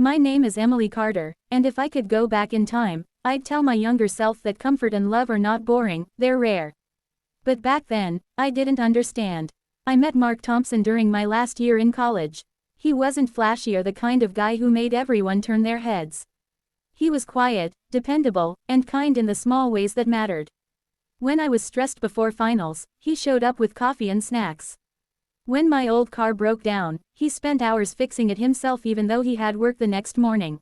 My name is Emily Carter, and if I could go back in time, I'd tell my younger self that comfort and love are not boring, they're rare. But back then, I didn't understand. I met Mark Thompson during my last year in college. He wasn't flashy or the kind of guy who made everyone turn their heads. He was quiet, dependable, and kind in the small ways that mattered. When I was stressed before finals, he showed up with coffee and snacks. When my old car broke down, he spent hours fixing it himself even though he had work the next morning.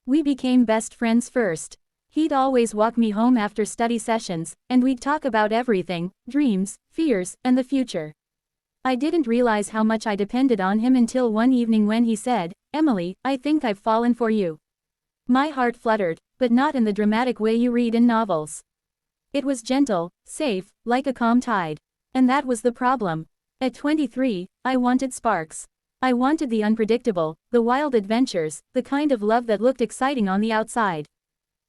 We became best friends first. He'd always walk me home after study sessions, and we'd talk about everything, dreams, fears, and the future. I didn't realize how much I depended on him until one evening when he said, "Emily, I think I've fallen for you." My heart fluttered, but not in the dramatic way you read in novels. It was gentle, safe, like a calm tide. And that was the problem. At 23, I wanted sparks. I wanted the unpredictable, the wild adventures, the kind of love that looked exciting on the outside.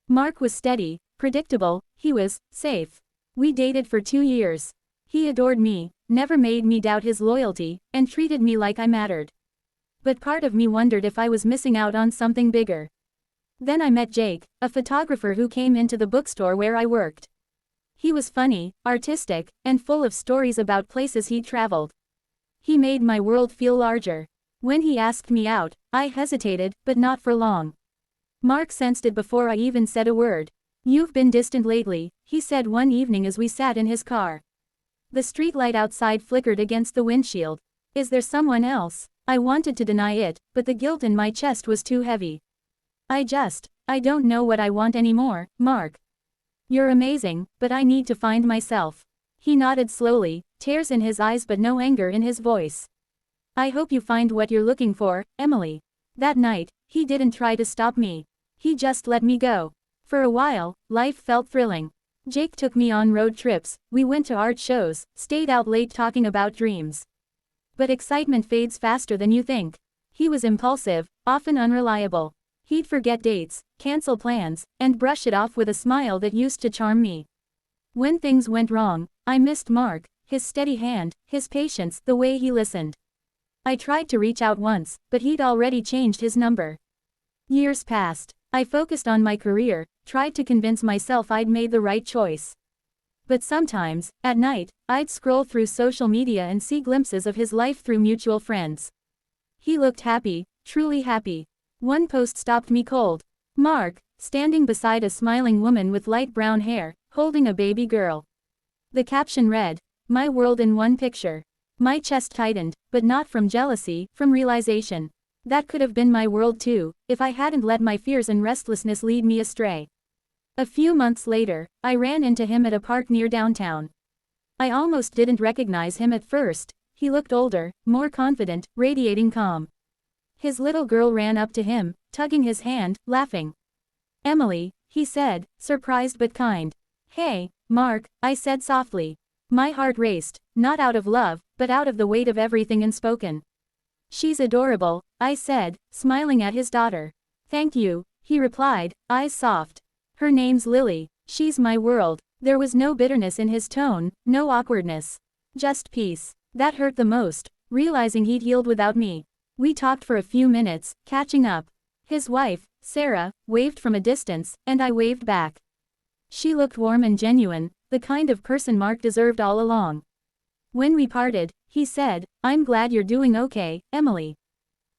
Mark was steady, predictable, he was safe. We dated for 2 years. He adored me, never made me doubt his loyalty, and treated me like I mattered. But part of me wondered if I was missing out on something bigger. Then I met Jake, a photographer who came into the bookstore where I worked. He was funny, artistic, and full of stories about places he'd traveled. He made my world feel larger. When he asked me out, I hesitated, but not for long. Mark sensed it before I even said a word. "You've been distant lately," he said one evening as we sat in his car. The streetlight outside flickered against the windshield. "Is there someone else?" I wanted to deny it, but the guilt in my chest was too heavy. I don't know what I want anymore, Mark. You're amazing, but I need to find myself." He nodded slowly, tears in his eyes but no anger in his voice. "I hope you find what you're looking for, Emily." That night, he didn't try to stop me. He just let me go. For a while, life felt thrilling. Jake took me on road trips, we went to art shows, stayed out late talking about dreams. But excitement fades faster than you think. He was impulsive, often unreliable. He'd forget dates, cancel plans, and brush it off with a smile that used to charm me. When things went wrong, I missed Mark, his steady hand, his patience, the way he listened. I tried to reach out once, but he'd already changed his number. Years passed. I focused on my career, tried to convince myself I'd made the right choice. But sometimes, at night, I'd scroll through social media and see glimpses of his life through mutual friends. He looked happy, truly happy. One post stopped me cold. Mark, standing beside a smiling woman with light brown hair, holding a baby girl. The caption read, "My world in one picture." My chest tightened, but not from jealousy, from realization. That could have been my world too, if I hadn't let my fears and restlessness lead me astray. A few months later, I ran into him at a park near downtown. I almost didn't recognize him at first. He looked older, more confident, radiating calm. His little girl ran up to him, tugging his hand, laughing. "Emily," he said, surprised but kind. "Hey, Mark," I said softly. My heart raced, not out of love, but out of the weight of everything unspoken. "She's adorable," I said, smiling at his daughter. "Thank you," he replied, eyes soft. "Her name's Lily. She's my world." There was no bitterness in his tone, no awkwardness. Just peace. That hurt the most, realizing he'd healed without me. We talked for a few minutes, catching up. His wife, Sarah, waved from a distance, and I waved back. She looked warm and genuine, the kind of person Mark deserved all along. When we parted, he said, "I'm glad you're doing okay, Emily.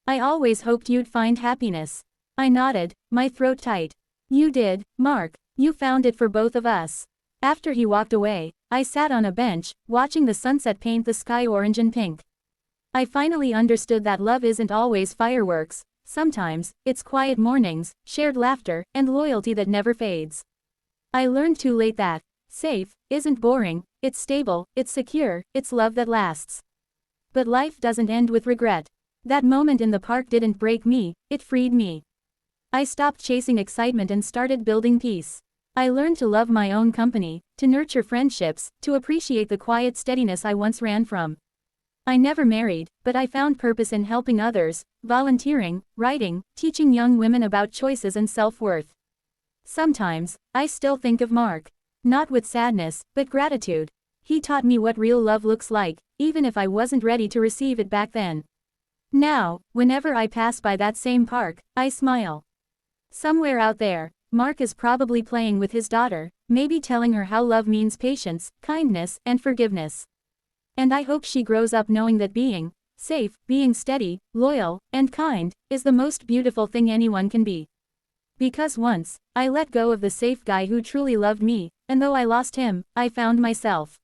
I always hoped you'd find happiness." I nodded, my throat tight. "You did, Mark. You found it for both of us." After he walked away, I sat on a bench, watching the sunset paint the sky orange and pink. I finally understood that love isn't always fireworks. Sometimes, it's quiet mornings, shared laughter, and loyalty that never fades. I learned too late that safe isn't boring, it's stable, it's secure, it's love that lasts. But life doesn't end with regret. That moment in the park didn't break me, it freed me. I stopped chasing excitement and started building peace. I learned to love my own company, to nurture friendships, to appreciate the quiet steadiness I once ran from. I never married, but I found purpose in helping others, volunteering, writing, teaching young women about choices and self-worth. Sometimes, I still think of Mark. Not with sadness, but gratitude. He taught me what real love looks like, even if I wasn't ready to receive it back then. Now, whenever I pass by that same park, I smile. Somewhere out there, Mark is probably playing with his daughter, maybe telling her how love means patience, kindness, and forgiveness. And I hope she grows up knowing that being safe, being steady, loyal, and kind, is the most beautiful thing anyone can be. Because once, I let go of the safe guy who truly loved me, and though I lost him, I found myself.